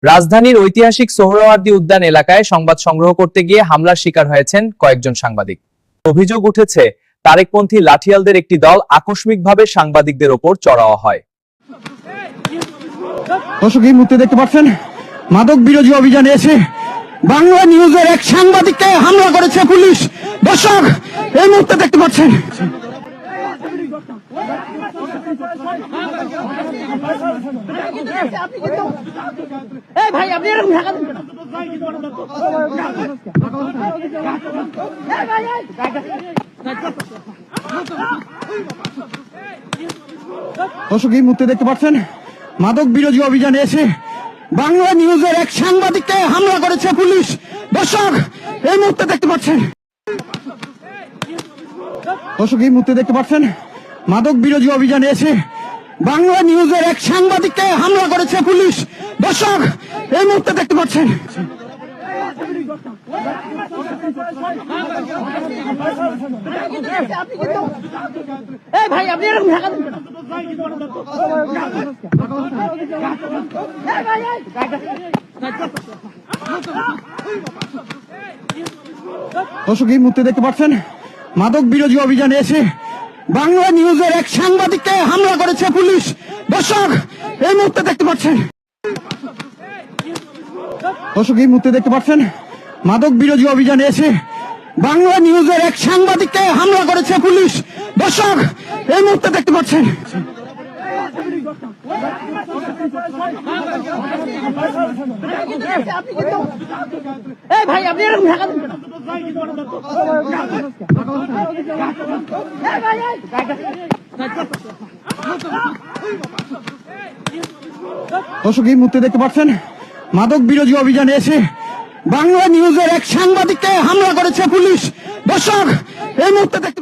রাজধানীর ঐতিহাসিক সোহরাওয়ার্দী উদ্যান এলাকায় সংবাদ সংগ্রহ করতে গিয়ে হামলার শিকার হয়েছেন কয়েকজন সাংবাদিক। অভিযোগ উঠেছে, তারেকপন্থী লাঠিয়ালদের একটি দল আকস্মিকভাবে সাংবাদিকদের ওপর চড়াও হয়। দর্শক, এই মুহূর্তে দেখতে পাচ্ছেন মাদক বিরোধী অভিযানে এসে বাংলা নিউজের এক সাংবাদিককে হামলা করেছে পুলিশ। দর্শক, এই মুহূর্তে দেখতে পাচ্ছেন দর্শক, এই মুহূর্তে দেখতে পাচ্ছেন মাদক বিরোধী অভিযানে এসে বাংলা নিউজের এক সাংবাদিককে হামলা করেছে পুলিশ। দর্শক, এই মুহূর্তে দেখতে পাচ্ছেন দর্শক, এই মুহূর্তে দেখতে পাচ্ছেন মাদক বিরোধী অভিযানে এসে বাংলা নিউজের এক সাংবাদিককে হামলা করেছে পুলিশ। দর্শক, এই মুহূর্তে দেখতে পাচ্ছেন দর্শক, এই মুহূর্তে দেখতে পাচ্ছেন মাদক বিরোধী অভিযানে এসে বাংলা নিউজের এক সাংবাদিককে হামলা করেছে পুলিশ। দর্শক, এই মুহূর্তে দেখতে পাচ্ছেন দর্শক, এই মুহূর্তে দেখতে পাচ্ছেন মাদক বিরোধী অভিযানে এসে বাংলা নিউজের এক সাংবাদিককে হামলা করেছে পুলিশ। দর্শক, এই মুহূর্তে দেখতে পাচ্ছেন দর্শক, এই মুহূর্তে দেখতে পাচ্ছেন মাদক বিরোধী অভিযানে এসে বাংলা নিউজের এক সাংবাদিককে হামলা করেছে পুলিশ। দর্শক, এই মুহূর্তে দেখতে